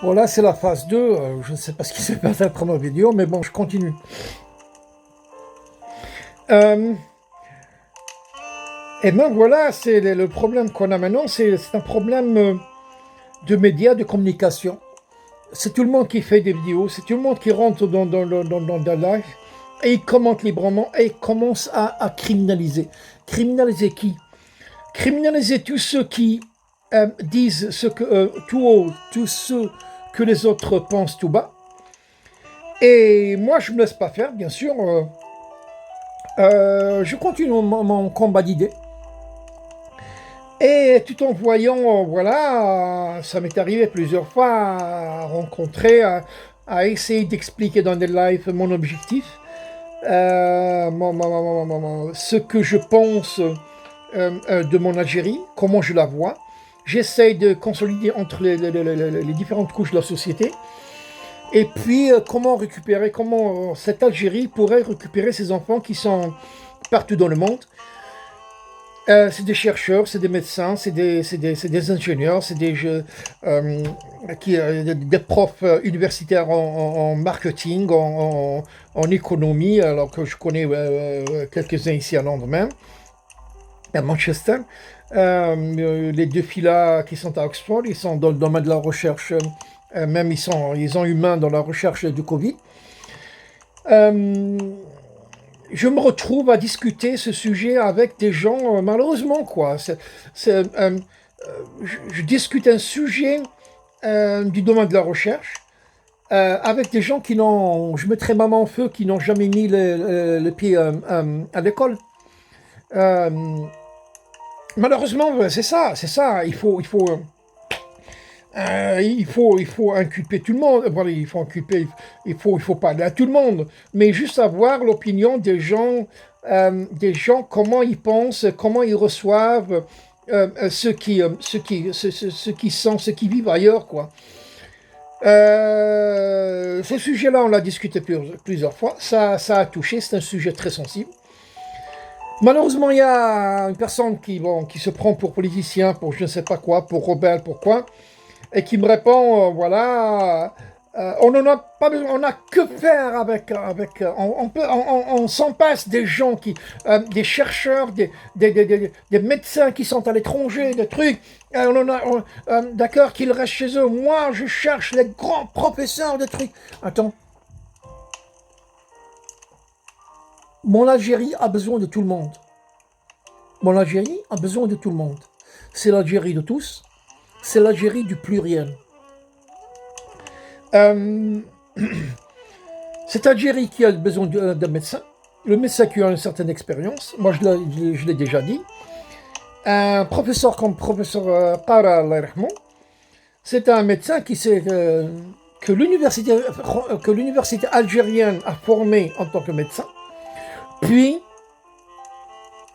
Voilà, c'est la phase 2. Je ne sais pas ce qui s'est passé après ma vidéo, mais bon, je continue. Et ben voilà, c'est le problème qu'on a maintenant, c'est un problème de médias, de communication. C'est tout le monde qui fait des vidéos, c'est tout le monde qui rentre dans live, et il commente librement, et il commence à criminaliser. Criminaliser qui? Criminaliser tous ceux qui disent ce que tout haut, tous ceux que les autres pensent tout bas. Et moi, je ne me laisse pas faire, bien sûr. Je continue mon combat d'idées. Et tout en voyant, voilà, ça m'est arrivé plusieurs fois à rencontrer, à essayer d'expliquer dans des lives mon objectif, ce que je pense de mon Algérie, comment je la vois. J'essaye de consolider entre les différentes couches de la société. Et puis, comment cette Algérie pourrait récupérer ses enfants qui sont partout dans le monde. C'est des chercheurs, c'est des médecins, c'est des ingénieurs, c'est des profs universitaires en marketing, en économie, alors que je connais quelques-uns ici à Londres même, à Manchester. Les deux filles là qui sont à Oxford, ils sont dans le domaine de la recherche, même ils ont humain dans la recherche du Covid. Je me retrouve à discuter ce sujet avec des gens, malheureusement, quoi. Je discute un sujet du domaine de la recherche avec des gens qui n'ont, je mettrai maman en feu, qui n'ont jamais mis le pied à l'école. Malheureusement, c'est ça. Il faut inculper tout le monde. Voilà, il faut parler à tout le monde, mais juste avoir l'opinion des gens, comment ils pensent, comment ils reçoivent ceux qui sont, ceux qui vivent ailleurs, quoi. Ce sujet-là, on l'a discuté plusieurs fois. Ça a touché. C'est un sujet très sensible. Malheureusement, il y a une personne qui se prend pour politicien, pour je ne sais pas quoi, pour rebelle, pourquoi, et qui me répond, voilà, on n'en a pas besoin, on n'a que faire on s'en passe des gens des chercheurs, des médecins qui sont à l'étranger, des trucs, d'accord, qu'ils restent chez eux. Moi, je cherche les grands professeurs de trucs. Attends. Mon Algérie a besoin de tout le monde. Mon Algérie a besoin de tout le monde. C'est l'Algérie de tous. C'est l'Algérie du pluriel. C'est Algérie qui a besoin d'un médecin. Le médecin qui a une certaine expérience. Moi, je l'ai déjà dit. Un professeur comme professeur Qara, Allah yarhamou, c'est un médecin qui sait que l'université algérienne a formé en tant que médecin. Puis,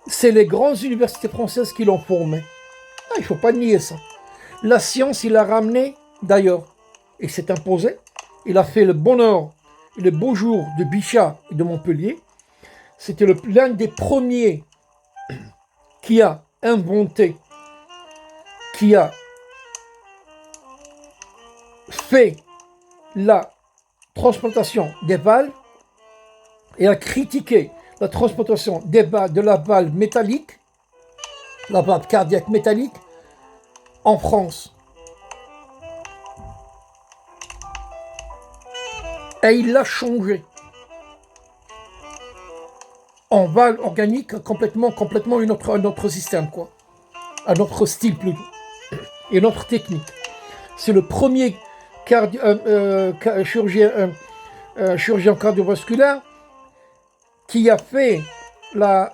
c'est les grandes universités françaises qui l'ont formé. Ah, il ne faut pas nier ça. La science, il l'a ramené d'ailleurs. Il s'est imposé. Il a fait le bonheur et le beau jour de Bichat et de Montpellier. C'était l'un des premiers qui a inventé, qui a fait la transplantation des valves et a critiqué la transplantation de la valve métallique, la valve cardiaque métallique, en France. Et il l'a changé en valve organique, complètement un autre système, quoi. Un autre style plutôt. Et une autre technique. C'est le premier chirurgien cardiovasculaire qui a fait la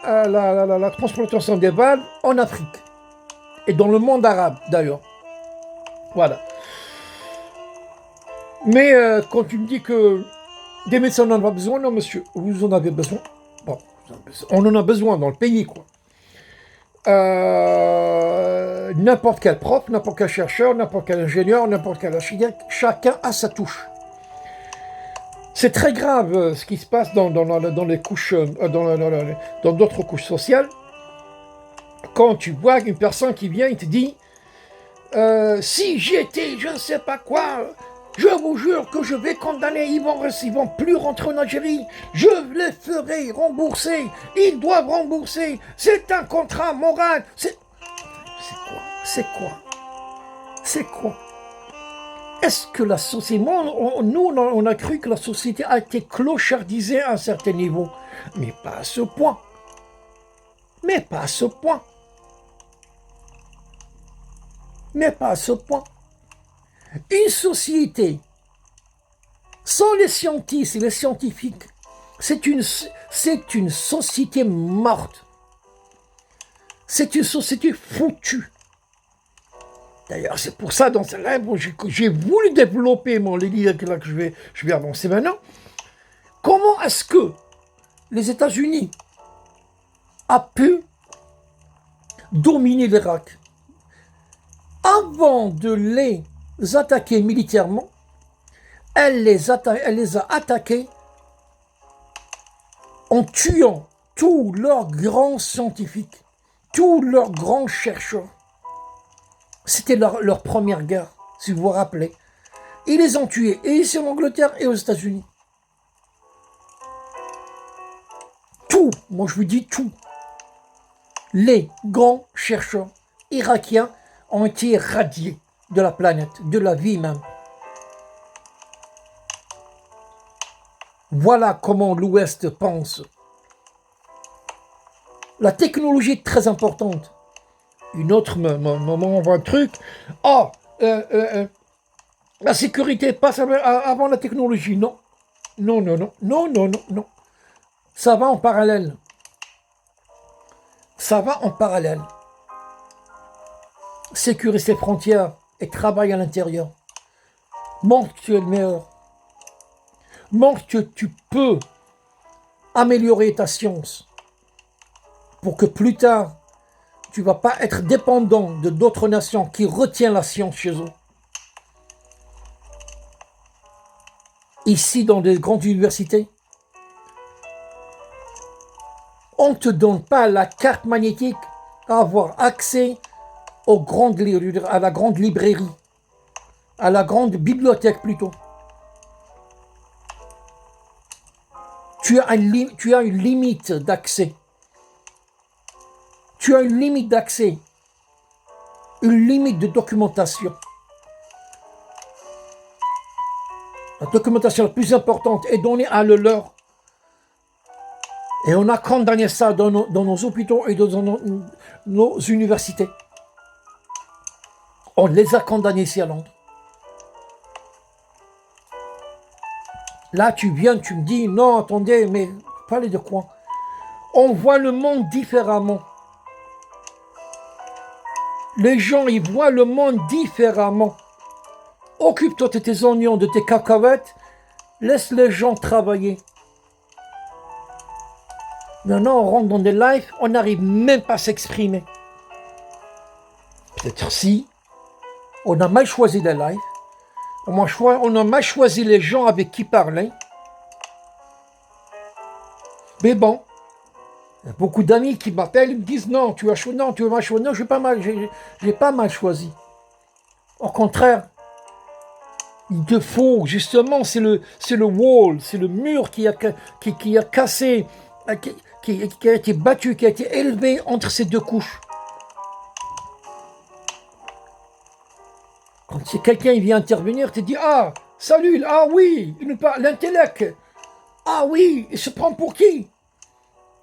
transplantation des valves en Afrique. Et dans le monde arabe, d'ailleurs. Voilà. Mais quand tu me dis que des médecins n'en ont pas besoin, non monsieur, vous en avez besoin. Bon, on en a besoin dans le pays, quoi. N'importe quel prof, n'importe quel chercheur, n'importe quel ingénieur, n'importe quel architecte, chacun a sa touche. C'est très grave ce qui se passe dans les couches, dans d'autres couches sociales. Quand tu vois une personne qui vient et te dit si j'étais je ne sais pas quoi, Je vous jure que je vais condamner, ils vont plus rentrer en Algérie. Je les ferai rembourser. Ils doivent rembourser. C'est un contrat moral. C'est quoi? C'est quoi? C'est quoi? Est-ce que la société... Nous, on a cru que la société a été clochardisée à un certain niveau. Mais pas à ce point. Mais pas à ce point. Mais pas à ce point. Une société sans les scientifiques et les scientifiques, c'est une société morte. C'est une société foutue. D'ailleurs, c'est pour ça, dans ce live, j'ai voulu développer l'idée que je vais avancer maintenant. Comment est-ce que les États-Unis a pu dominer l'Irak avant de les attaquer militairement? Elle les a attaqués en tuant tous leurs grands scientifiques, tous leurs grands chercheurs. C'était leur première guerre, si vous vous rappelez. Ils les ont tués, et ici en Angleterre et aux États-Unis. Tout, moi je vous dis tout. Les grands chercheurs irakiens ont été éradiés de la planète, de la vie même. Voilà comment l'Ouest pense. La technologie est très importante. Une autre moment, on voit un truc. La sécurité passe avant la technologie. Non. Non. Ça va en parallèle. Ça va en parallèle. Sécuriser ses frontières et travailler à l'intérieur. Montre que tu es le meilleur. Montre que tu peux améliorer ta science pour que plus tard, tu ne vas pas être dépendant de d'autres nations qui retiennent la science chez eux. Ici, dans des grandes universités, on ne te donne pas la carte magnétique à avoir accès à la grande librairie, à la grande bibliothèque plutôt. Tu as une limite d'accès. Tu as une limite d'accès, une limite de documentation. La documentation la plus importante est donnée à le leur. Et on a condamné ça dans nos hôpitaux et dans nos universités. On les a condamnés ici à Londres. Là, tu viens, tu me dis, non, attendez, mais parlez de quoi? On voit le monde différemment. Les gens, ils voient le monde différemment. Occupe-toi de tes oignons, de tes cacahuètes. Laisse les gens travailler. Maintenant, on rentre dans des lives, on n'arrive même pas à s'exprimer. Peut-être si, on a mal choisi les lives. On a mal choisi les gens avec qui parler. Mais bon, il y a beaucoup d'amis qui m'appellent, ils me disent non, tu as choisi, non, tu as mal choisi. Non, j'ai pas mal choisi. Au contraire, il te faut, justement, c'est le wall, c'est le mur qui a cassé, qui a été battu, qui a été élevé entre ces deux couches. Quand quelqu'un vient intervenir, tu dis, ah, salut, ah oui, il nous parle, l'intellect. Ah oui, il se prend pour qui?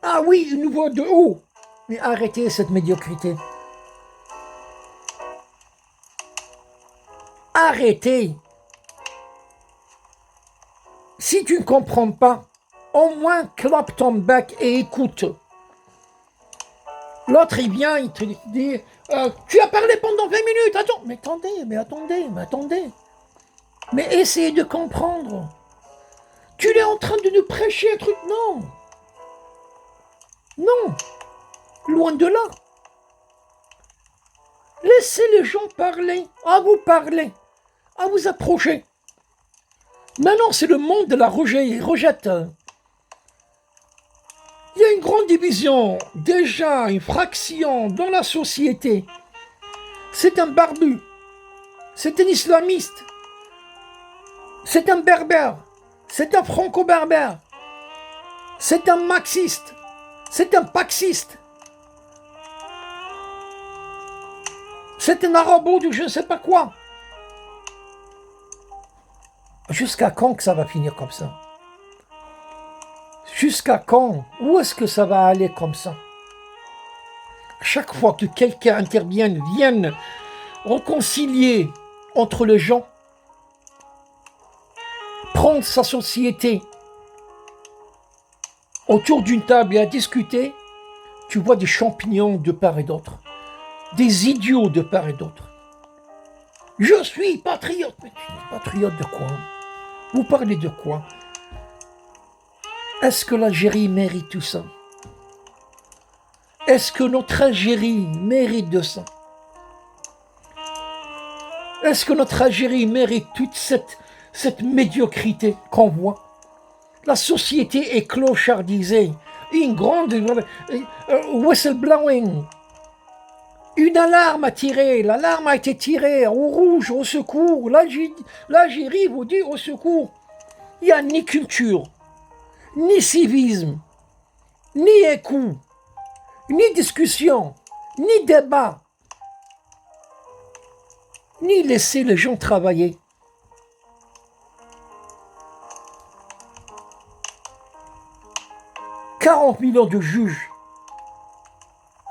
Ah oui, il nous voit de haut. Mais arrêtez cette médiocrité. Arrêtez. Si tu ne comprends pas, au moins clap ton bec et écoute. L'autre, il vient, il te dit, tu as parlé pendant 20 minutes, attends, mais attendez. Mais essayez de comprendre. Tu es en train de nous prêcher un truc, non, loin de là. Laissez les gens parler, à vous approcher. Maintenant, c'est le monde de la rejet, ils rejettent. Il y a une grande division, déjà une fraction dans la société. C'est un barbu, c'est un islamiste. c'est un berbère, c'est un franco-berbère, c'est un marxiste, c'est un paxiste, c'est un arabo de je ne sais pas quoi. Jusqu'à quand que ça va finir comme ça? Jusqu'à quand? Où est-ce que ça va aller comme ça? À chaque fois que quelqu'un intervienne, vienne réconcilier entre les gens, prendre sa société autour d'une table et à discuter, tu vois des champignons de part et d'autre, des idiots de part et d'autre. Je suis patriote. Mais tu es patriote de quoi? Vous parlez de quoi? Est-ce que l'Algérie mérite tout ça? Est-ce que notre Algérie mérite de ça? Est-ce que notre Algérie mérite toute cette médiocrité qu'on voit? La société est clochardisée. Une grande whistleblowing. Une alarme a tiré. L'alarme a été tirée au rouge, au secours. L'Algérie vous dit au secours. Il n'y a ni culture, ni civisme, ni écoute, ni discussion, ni débat, ni laisser les gens travailler. « 40 millions de juges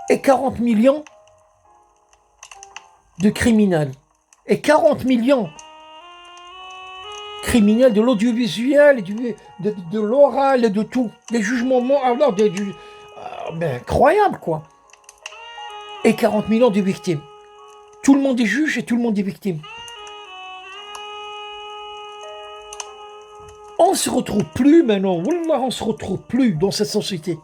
et 40 millions de criminels. Et 40 millions criminels de l'audiovisuel, de l'oral et de tout. Des jugements mais incroyable, quoi. Et 40 millions de victimes. Tout le monde est juge et tout le monde est victime. On ne se retrouve plus maintenant. Wallah, on ne se retrouve plus dans cette société.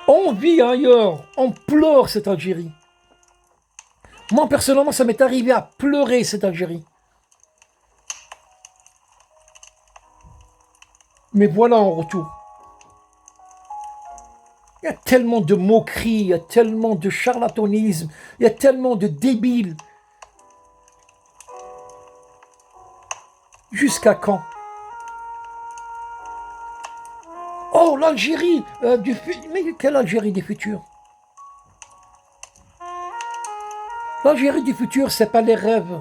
On vit ailleurs. On pleure cette Algérie. Moi, personnellement, ça m'est arrivé à pleurer cette Algérie. Mais voilà en retour. Il y a tellement de moqueries, il y a tellement de charlatanisme, il y a tellement de débiles. Jusqu'à quand? Oh, l'Algérie du futur. Mais quelle Algérie du futur? L'Algérie du futur, c'est pas les rêves.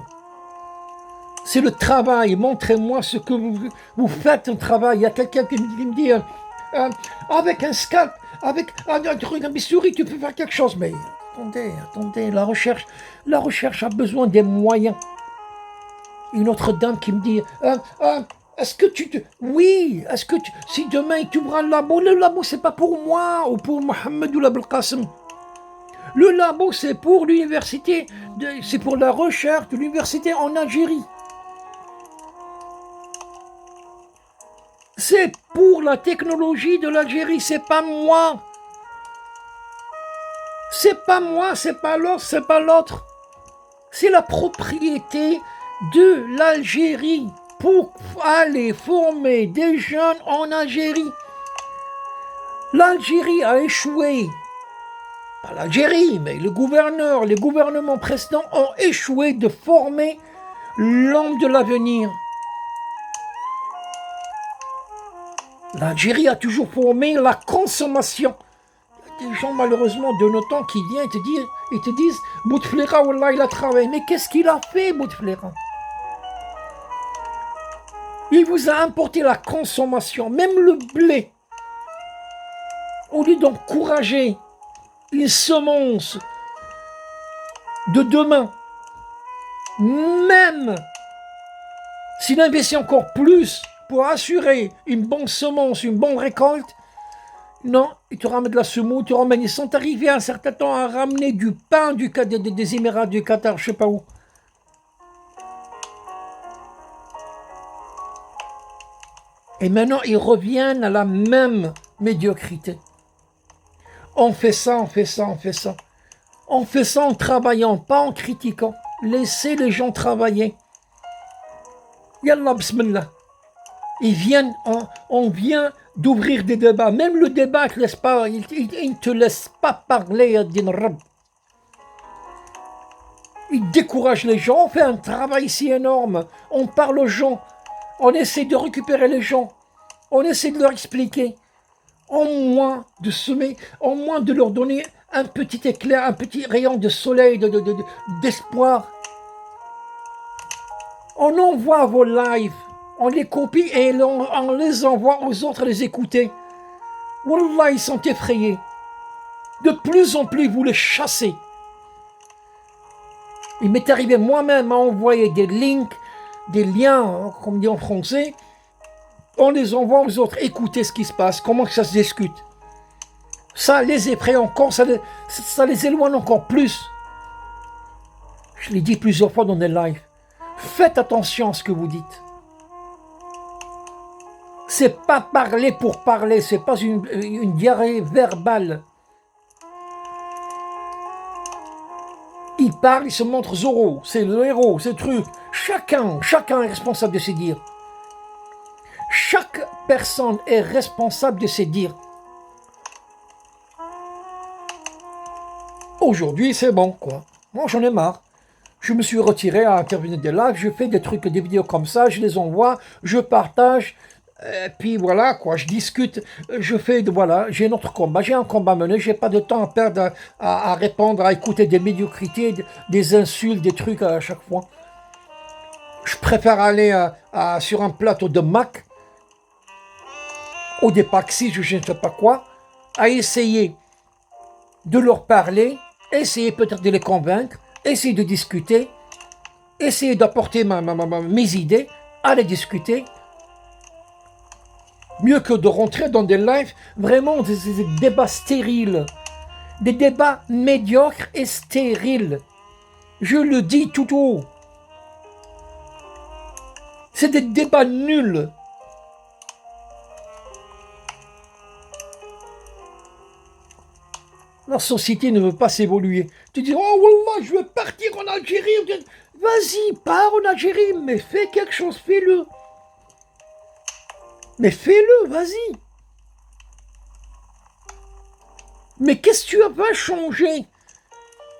C'est le travail. Montrez-moi ce que vous faites un travail. Il y a quelqu'un qui me dit avec un scalp, avec un bistouri, tu peux faire quelque chose. Mais attendez, la recherche a besoin des moyens. Une autre dame qui me dit est-ce que tu te... Oui, est-ce que si demain tu ouvres un labo, le labo c'est pas pour moi ou pour Mohamed ou l'Abdelkasem. Le labo c'est pour l'université, c'est pour la recherche de l'université en Algérie. C'est pour la technologie de l'Algérie, c'est pas moi. C'est pas moi, c'est pas l'autre, c'est pas l'autre. C'est la propriété de l'Algérie pour aller former des jeunes en Algérie. L'Algérie a échoué. Pas l'Algérie, mais les gouvernements précédents ont échoué de former l'homme de l'avenir. L'Algérie a toujours formé la consommation. Il y a des gens malheureusement de nos temps qui viennent te disent Bouteflika, wallah, il a travaillé. Mais qu'est-ce qu'il a fait, Bouteflika? Il vous a importé la consommation, même le blé. Au lieu d'encourager une semence de demain, même s'il investit encore plus pour assurer une bonne semence, une bonne récolte, non, il te ramène de la semoule, ils sont arrivés à un certain temps à ramener du pain des Émirats du Qatar, je ne sais pas où. Et maintenant, ils reviennent à la même médiocrité. On fait ça. On fait ça en travaillant, pas en critiquant. Laissez les gens travailler. Yallah, bismillah. On vient d'ouvrir des débats. Même le débat il ne te laisse pas parler, Din Rab. Ils découragent les gens. On fait un travail si énorme. On parle aux gens. On essaie de récupérer les gens. On essaie de leur expliquer. En moins de semer, en moins de leur donner un petit éclair, un petit rayon de soleil, d'espoir. On envoie vos lives, on les copie et on les envoie aux autres à les écouter. Wallah, ils sont effrayés. De plus en plus, vous les chassez. Il m'est arrivé moi-même à envoyer des links, des liens, comme on dit en français. On les envoie aux autres. Écoutez ce qui se passe, comment ça se discute. Ça les effraie encore, ça les éloigne encore plus. Je l'ai dit plusieurs fois dans des lives. Faites attention à ce que vous dites. C'est pas parler pour parler, c'est pas une diarrhée verbale. Il parle, il se montre Zorro, c'est le héros, c'est le truc. Chacun est responsable de ses dires. Chaque personne est responsable de ses dires. Aujourd'hui, c'est bon, quoi. Moi, j'en ai marre. Je me suis retiré à intervenir des lives, je fais des trucs, des vidéos comme ça, je les envoie, je partage, et puis voilà, quoi, je discute, je fais, voilà, j'ai un autre combat, j'ai un combat mené, j'ai pas de temps à perdre à répondre, à écouter des médiocrités, des insultes, des trucs à chaque fois. Je préfère aller sur un plateau de Mac, ou des Paxi, je ne sais pas quoi, à essayer de leur parler, essayer peut-être de les convaincre, essayer de discuter, essayer d'apporter mes idées, à les discuter, mieux que de rentrer dans des lives, vraiment des débats stériles, des débats médiocres et stériles. Je le dis tout haut. C'est des débats nuls. La société ne veut pas s'évoluer. Tu dis, oh wallah, je veux partir en Algérie. Vas-y, pars en Algérie, mais fais quelque chose, fais-le. Mais fais-le, vas-y. Mais qu'est-ce que tu vas changer?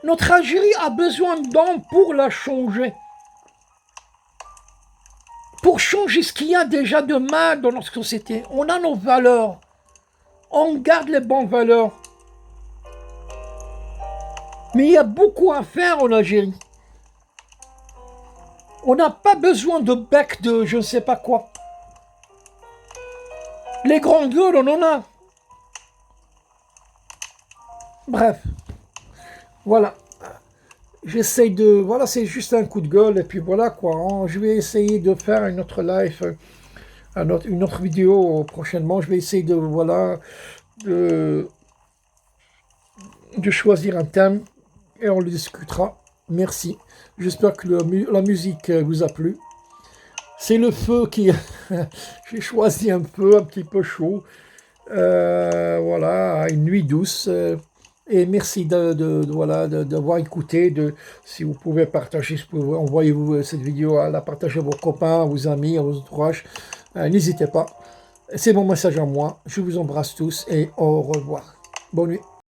Notre Algérie a besoin d'hommes pour la changer. Pour changer ce qu'il y a déjà de mal dans notre société. On a nos valeurs. On garde les bonnes valeurs. Mais il y a beaucoup à faire en Algérie. On n'a pas besoin de bec de je ne sais pas quoi. Les grandes gueules, on en a. Bref. Voilà. J'essaie de... Voilà, c'est juste un coup de gueule. Et puis voilà quoi. Je vais essayer de faire une autre live, une autre vidéo prochainement. Je vais essayer de... Voilà. De choisir un thème. Et on le discutera. Merci. J'espère que la musique vous a plu. C'est le feu qui... J'ai choisi un feu un petit peu chaud. Voilà, une nuit douce. Et merci d'avoir écouté. Si vous pouvez partager, envoyez-vous cette vidéo, la partager à vos copains, à vos amis, à vos entourages. N'hésitez pas. C'est mon message à moi. Je vous embrasse tous et au revoir. Bonne nuit.